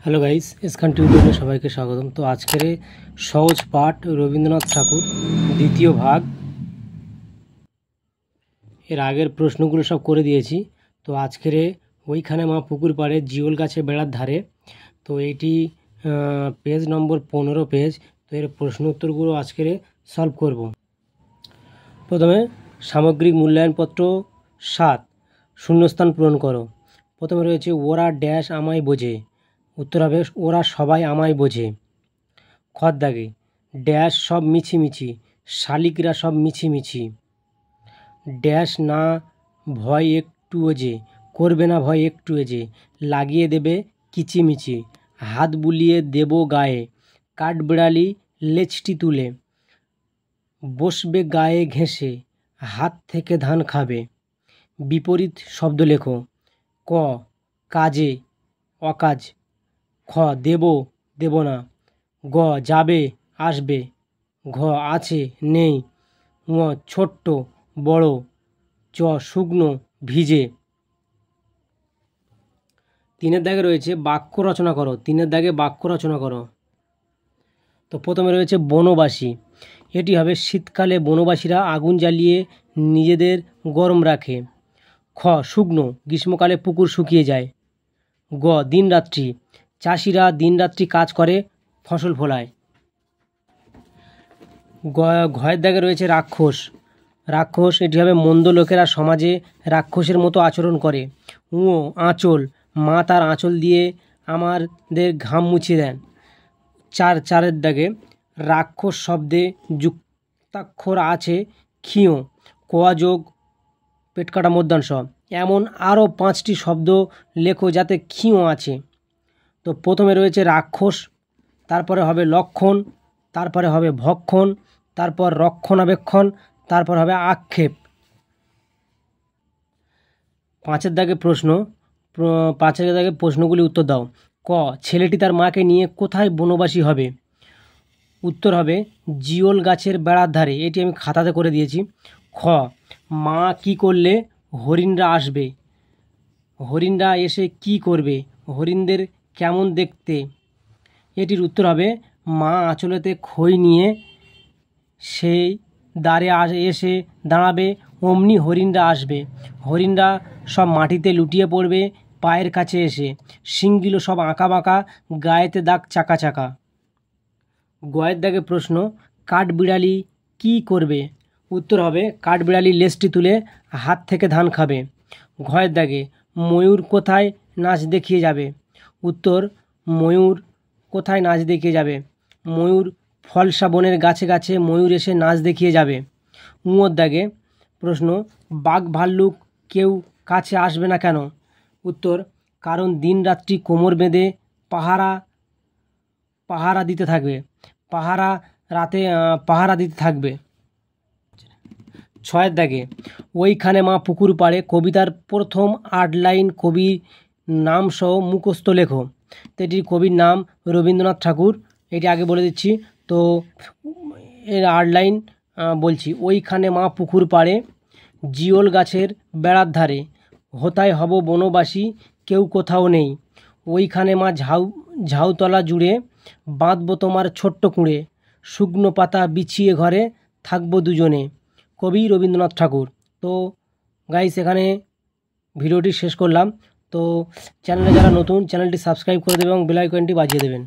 Hello guys, এসখান টিউটোরিয়ালে সবাইকে স্বাগতম। তো আজকের সহজ পাঠ রবীন্দ্রনাথ ঠাকুর দ্বিতীয় ভাগ। এর আগের প্রশ্নগুলো সব করে দিয়েছি। তো আজকের ওইখানে মা পুকুর পাড়ে জিওল গাছে বেড়ার ধারে, তো এইটি পেজ নম্বর 15 পেজ। তো এর প্রশ্ন উত্তরগুলো আজকের সলভ করব। প্রথমে সামগ্রিক মূল্যায়নপত্র 7 শূন্যস্থান পূরণ করো। প্রথমে রয়েছে ওরা ড্যাশ আমায় বোঝে। উত্তর হবে ওরা সবাই আমায় বোঝে। খর দাগে ড্যাশ সব মিছিমিছি, শালিকরা সব মিছিমিছি। ড্যাশ না ভয় একটুও যে, করবে না ভয় একটুও যে, লাগিয়ে দেবে কিচিমিচি। হাত বুলিয়ে দেব গায়ে, কাঠবিড়ালি লেজটি তুলে, বসবে গায়ে ঘেঁষে, হাত থেকে ধান খাবে। বিপরীত শব্দ লেখো। ক কাজে অকাজ, খ দেব দেব না, গ যাবে আসবে, ঘ আছে নেই, ঙ ছোট্ট বড়, চ শুকনো ভিজে। 3-এর দাগে রয়েছে বাক্য রচনা করো। 3-এর দাগে বাক্য রচনা করো। তো প্রথমে রয়েছে বনবাসী। এটি হবে শীতকালে বনবাসীরা আগুন জ্বালিয়ে নিজেদের গরম রাখে। খ শুকনো, গ্রীষ্মকালে পুকুর শুকিয়ে যায়। গ দিনরাত্রি, চাষিরা দিনরাত্রি কাজ করে ফসল ফলায়। ঘয়ের দাগে রয়েছে রাক্ষস। রাক্ষস এটি হবে মন্দ লোকেরা সমাজে রাক্ষসের মতো আচরণ করে। আঁচল, মা তার আঁচল দিয়ে আমাদের ঘাম মুছিয়ে দেন। চারের দাগে রাক্ষস শব্দে যুক্তাক্ষর আছে ক্ষীয়, কোয়া যোগ পেটকাটা মধ্যাংশ। এমন আরও 5টি শব্দ লেখো যাতে ক্ষীয় আছে। তো প্রথমে রয়েছে রাক্ষস, তারপরে হবে লক্ষণ, তারপরে হবে ভক্ষণ, তারপর রক্ষণাবেক্ষণ, তারপর হবে আক্ষেপ। 5-এর দাগে প্রশ্ন। 5-এর দাগে প্রশ্নগুলি উত্তর দাও। ক ছেলেটি তার মাকে নিয়ে কোথায় বনবাসী হবে? উত্তর হবে জিওল গাছের বেড়ার ধারে। এটি আমি খাতাতে করে দিয়েছি। খ মা কি করলে হরিণরা আসবে? হরিণরা এসে কি করবে? হরিণদের কেমন দেখতে? এটির উত্তর হবে মা আঁচলেতে খই নিয়ে সেই দ্বারে এসে দাঁড়াবে, অমনি হরিণরা আসবে। হরিণরা সব মাটিতে লুটিয়ে পড়বে পায়ের কাছে এসে। শিংগুলো সব আঁকা বাঁকা, গায়েতে দাগ চাকা চাকা। গয়ের দাগে প্রশ্ন। কাঠবিড়ালি কি করবে? উত্তর হবে কাঠবিড়ালি লেজটি তুলে হাত থেকে ধান খাবে। ঘয়ের দাগে ময়ূর কোথায় নাচ দেখিয়ে যাবে? উত্তর ময়ূর কোথায় নাচ দেখিয়ে যাবে? ময়ূর ফলসা বনের গাছে গাছে ময়ূর এসে নাচ দেখিয়ে যাবে। উঁয়োর দাগে প্রশ্ন। বাঘ ভাল্লুক কেউ কাছে আসবে না কেন? উত্তর কারণ দিন রাত্রি কোমর বেঁধে পাহারা দিতে থাকবে। পাহারা দিতে থাকবে। 6-এর দাগে ওইখানে মা পুকুর পাড়ে কবিতার প্রথম 8 লাইন কবির নাম সহ মুখস্থ লেখো। তো এটির কবির নাম রবীন্দ্রনাথ ঠাকুর। এটি আগে বলে দিচ্ছি। তো এর 8 লাইন বলছি। ওইখানে মা পুকুর পাড়ে জিওল গাছের বেড়ার ধারে, হোতায় হব বনবাসী কেউ কোথাও নেই। ওইখানে মা ঝাউতলা জুড়ে বাঁধবো তোমার ছোট্ট কুঁড়ে। শুকনো পাতা বিছিয়ে ঘরে থাকবো দুজনে। কবি রবীন্দ্রনাথ ঠাকুর। তো গাইস, এখানে ভিডিওটি শেষ করলাম। তো চ্যানেলে যারা নতুন, চ্যানেলটি সাবস্ক্রাইব করে দেবেন এবং বেল আইকনটি বাজিয়ে দেবেন।